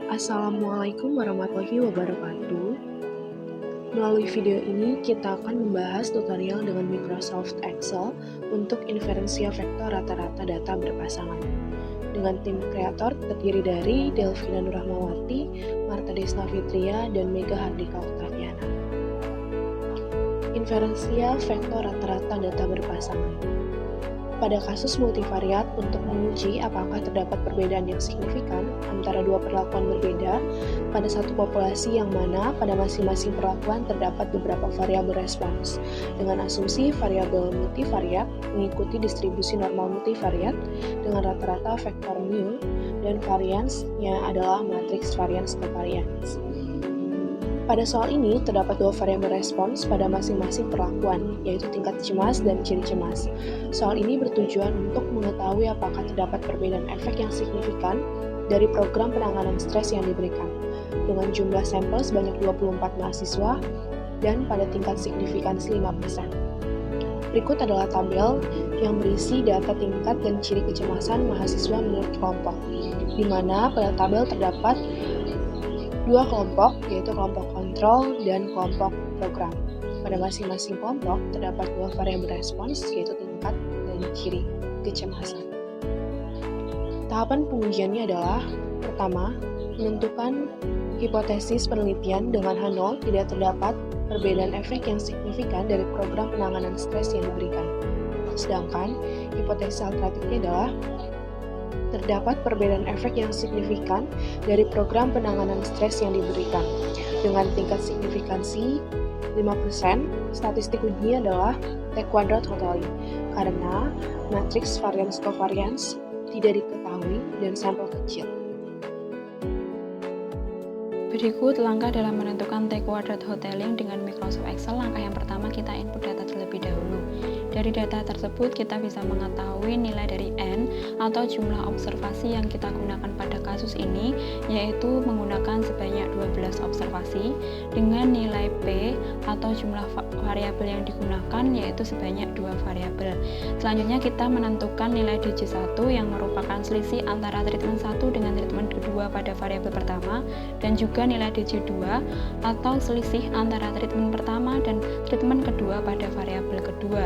Assalamualaikum warahmatullahi wabarakatuh. Melalui video ini, kita akan membahas tutorial dengan Microsoft Excel untuk inferensia vektor rata-rata data berpasangan. Dengan tim kreator terdiri dari Delvina Nurrahmawati, Marta Desna Fitria, dan Mega Hardika Oktaviana. Inferensia vektor rata-rata data berpasangan. Pada kasus multivariat, untuk menguji apakah terdapat perbedaan yang signifikan antara dua perlakuan berbeda pada satu populasi yang mana pada masing-masing perlakuan terdapat beberapa variabel respons, dengan asumsi variabel multivariat mengikuti distribusi normal multivariat dengan rata-rata vektor mu dan variansnya adalah matriks varians covariance. Pada soal ini, terdapat dua variabel respons pada masing-masing perlakuan, yaitu tingkat cemas dan ciri cemas. Soal ini bertujuan untuk mengetahui apakah terdapat perbedaan efek yang signifikan dari program penanganan stres yang diberikan, dengan jumlah sampel sebanyak 24 mahasiswa dan pada tingkat signifikans 5%. Berikut adalah tabel yang berisi data tingkat dan ciri kecemasan mahasiswa menurut kelompok, di mana pada tabel terdapat dua kelompok, yaitu kelompok kontrol dan kelompok program. Pada masing-masing kelompok terdapat dua variabel respons, yaitu tingkat dan ciri kecemasan. Tahapan pengujiannya adalah: pertama, menentukan hipotesis penelitian dengan H0 tidak terdapat perbedaan efek yang signifikan dari program penanganan stres yang diberikan. Sedangkan hipotesis alternatifnya adalah terdapat perbedaan efek yang signifikan dari program penanganan stres yang diberikan. Dengan tingkat signifikansi 5%, statistik ujinya adalah T² Hotelling, karena matriks varians covariance tidak diketahui dan sampel kecil. Berikut langkah dalam menentukan T² Hotelling dengan Microsoft Excel. Langkah yang pertama, kita input data terlebih dahulu. Dari data tersebut, kita bisa mengetahui nilai dari N atau jumlah observasi yang kita gunakan pada kasus ini, yaitu menggunakan sebanyak 12 observasi, dengan nilai P atau jumlah variabel yang digunakan, yaitu sebanyak 2 variabel. Selanjutnya, kita menentukan nilai DJ1 yang merupakan selisih antara treatment 1 dengan treatment kedua pada variabel pertama, dan juga nilai DJ2 atau selisih antara treatment pertama dan treatment kedua pada variabel kedua,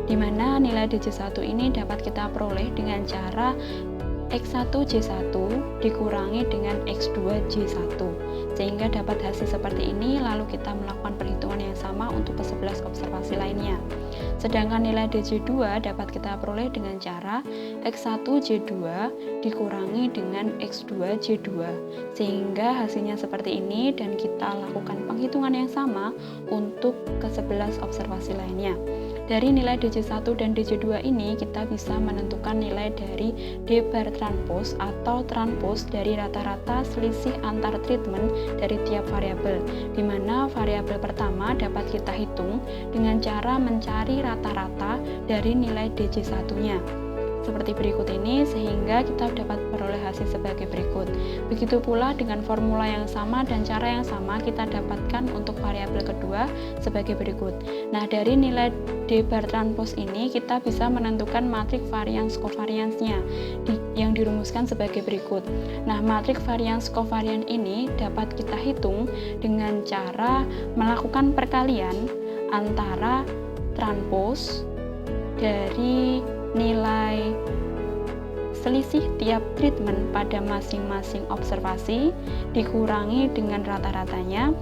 di mana nilai DJ1 ini dapat kita peroleh dengan cara X1J1 dikurangi dengan X2J1, sehingga dapat hasil seperti ini. Lalu kita melakukan perhitungan yang sama untuk ke-11 observasi lainnya. Sedangkan nilai DJ2 dapat kita peroleh dengan cara X1J2 dikurangi dengan X2J2, sehingga hasilnya seperti ini, dan kita lakukan penghitungan yang sama untuk ke-11 observasi lainnya. Dari nilai DJ1 dan DJ2 ini, kita bisa menentukan nilai dari D bar transpose atau transpose dari rata-rata selisih antar treatment dari tiap variabel, di mana variabel pertama dapat kita hitung dengan cara mencari rata-rata dari nilai DJ1-nya. Seperti berikut ini, sehingga kita dapat peroleh hasil sebagai berikut. Begitu pula dengan formula yang sama dan cara yang sama kita dapatkan untuk variabel kedua sebagai berikut. Nah, dari nilai D bar transpose ini kita bisa menentukan matriks varians covariance-nya yang dirumuskan sebagai berikut. Nah, matriks varians covariance ini dapat kita hitung dengan cara melakukan perkalian antara transpose dari nilai selisih tiap treatment pada masing-masing observasi dikurangi dengan rata-ratanya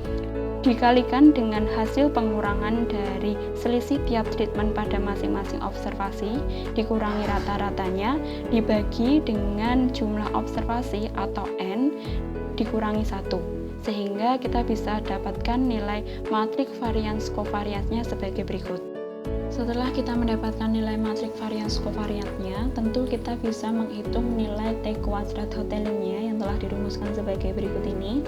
dikalikan dengan hasil pengurangan dari selisih tiap treatment pada masing-masing observasi dikurangi rata-ratanya dibagi dengan jumlah observasi atau N dikurangi 1, sehingga kita bisa dapatkan nilai matriks varians covariance-nya sebagai berikut. Setelah kita mendapatkan nilai matriks varians covariance-nya, tentu kita bisa menghitung nilai T² Hotelling-nya yang telah dirumuskan sebagai berikut ini.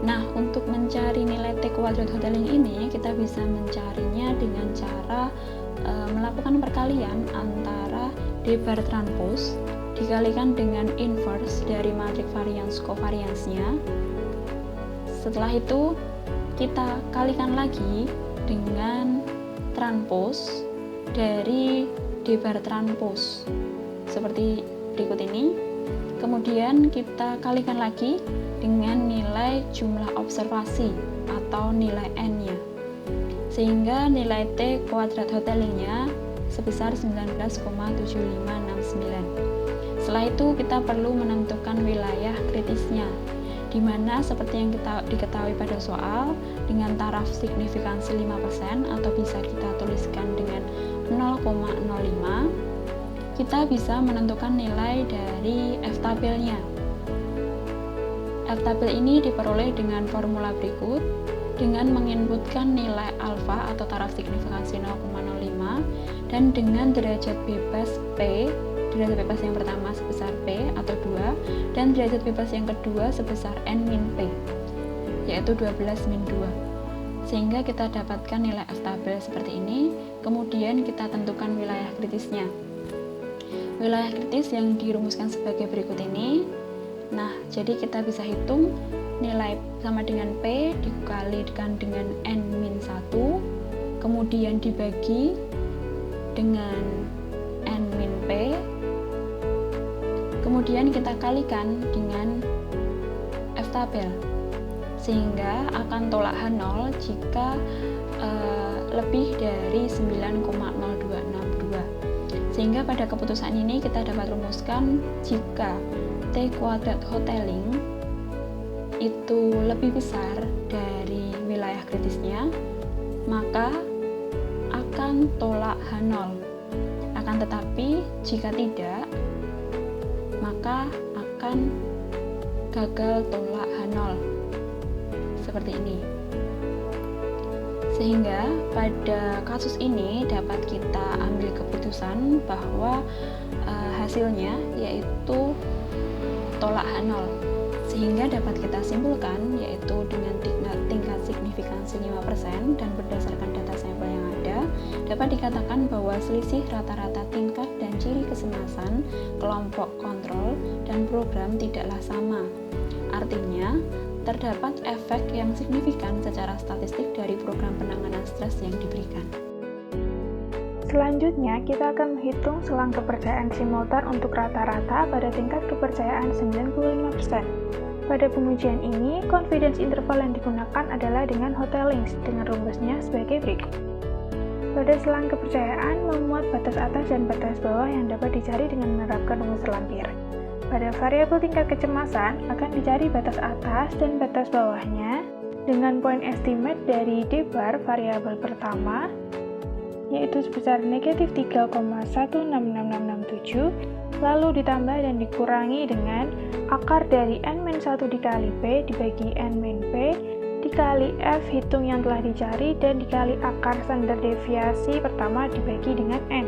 Nah, untuk mencari nilai T² Hotelling ini, kita bisa mencarinya dengan cara melakukan perkalian antara D bar transpose dikalikan dengan inverse dari matriks varians covariance-nya. Setelah itu, kita kalikan lagi dengan transpose dari D bar transpose seperti berikut ini. Kemudian kita kalikan lagi dengan nilai jumlah observasi atau nilai N-nya. Sehingga nilai T kuadrat hotelingnya sebesar 19,7569. Setelah itu kita perlu menentukan wilayah kritisnya, di mana seperti yang kita diketahui pada soal, dengan taraf signifikansi 5% atau bisa kita tuliskan dengan 0,05, kita bisa menentukan nilai dari F-tabelnya. F-tabel ini diperoleh dengan formula berikut, dengan menginputkan nilai alfa atau taraf signifikansi 0,05 dan dengan derajat bebas P, derajat bebas yang pertama sebesar P atau 2 dan derajat bebas yang kedua sebesar N min P, yaitu 12 min 2. Sehingga kita dapatkan nilai F-tabel seperti ini. Kemudian kita tentukan wilayah kritisnya. Wilayah kritis yang dirumuskan sebagai berikut ini. Nah, jadi kita bisa hitung nilai sama dengan P dikalikan dengan N-1, kemudian dibagi dengan N-P, kemudian kita kalikan dengan F-tabel, sehingga akan tolak H0 jika lebih dari 9,0262. Sehingga pada keputusan ini kita dapat rumuskan jika T kuadrat hoteling itu lebih besar dari wilayah kritisnya, maka akan tolak H0. Akan tetapi jika tidak, maka akan gagal tolak H0. Seperti ini. Sehingga pada kasus ini dapat kita ambil keputusan bahwa hasilnya yaitu tolak H0. Sehingga dapat kita simpulkan yaitu dengan tingkat signifikansi 5% dan berdasarkan data sampel yang ada, dapat dikatakan bahwa selisih rata-rata tingkat dan ciri kecemasan kelompok kontrol dan program tidaklah sama. Artinya, terdapat efek yang signifikan secara statistik dari program penanganan stres yang diberikan. Selanjutnya, kita akan menghitung selang kepercayaan simultan untuk rata-rata pada tingkat kepercayaan 95%. Pada pengujian ini, confidence interval yang digunakan adalah dengan hotelings dengan rumusnya sebagai berikut. Pada selang kepercayaan, memuat batas atas dan batas bawah yang dapat dicari dengan menerapkan rumus lampir. Pada variabel tingkat kecemasan, akan dicari batas atas dan batas bawahnya dengan poin estimate dari D bar variabel pertama, yaitu sebesar negatif 3,166667, lalu ditambah dan dikurangi dengan akar dari N-1 dikali P dibagi N-P dikali F hitung yang telah dicari dan dikali akar standar deviasi pertama dibagi dengan N.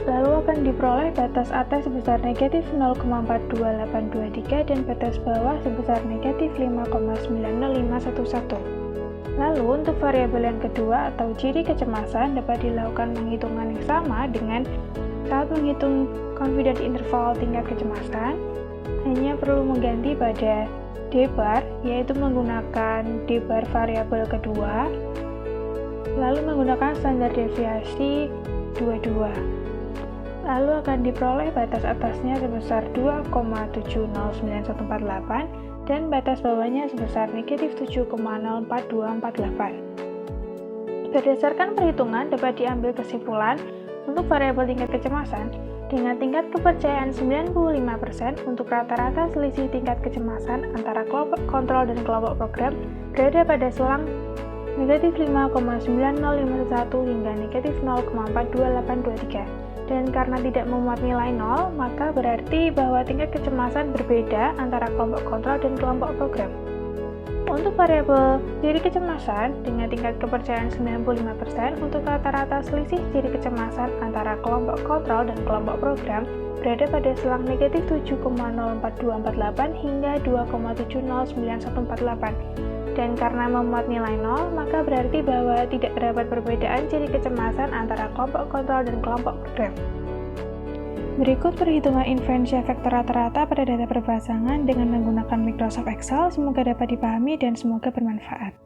Lalu akan diperoleh batas atas sebesar negatif 0,42823 dan batas bawah sebesar negatif 5,90511. Lalu untuk variabel yang kedua atau ciri kecemasan dapat dilakukan penghitungan yang sama dengan saat menghitung confidence interval tingkat kecemasan, hanya perlu mengganti pada D bar, yaitu menggunakan D bar variabel kedua, lalu menggunakan standar deviasi 22. Lalu akan diperoleh batas atasnya sebesar 2,709148 dan batas bawahnya sebesar negatif 7,04248. Berdasarkan perhitungan dapat diambil kesimpulan untuk variabel tingkat kecemasan dengan tingkat kepercayaan 95% untuk rata-rata selisih tingkat kecemasan antara kelompok kontrol dan kelompok program berada pada selang negatif 5,90511 hingga negatif 0,42823. Dan karena tidak memuat nilai 0, maka berarti bahwa tingkat kecemasan berbeda antara kelompok kontrol dan kelompok program. Untuk variabel ciri kecemasan dengan tingkat kepercayaan 95% untuk rata-rata selisih ciri kecemasan antara kelompok kontrol dan kelompok program berada pada selang negatif 7,04248 hingga 2,709148. Dan karena memuat nilai 0, maka berarti bahwa tidak terdapat perbedaan ciri kecemasan antara kelompok kontrol dan kelompok program. Berikut perhitungan inferensi vektor rata-rata pada data berpasangan dengan menggunakan Microsoft Excel. Semoga dapat dipahami dan semoga bermanfaat.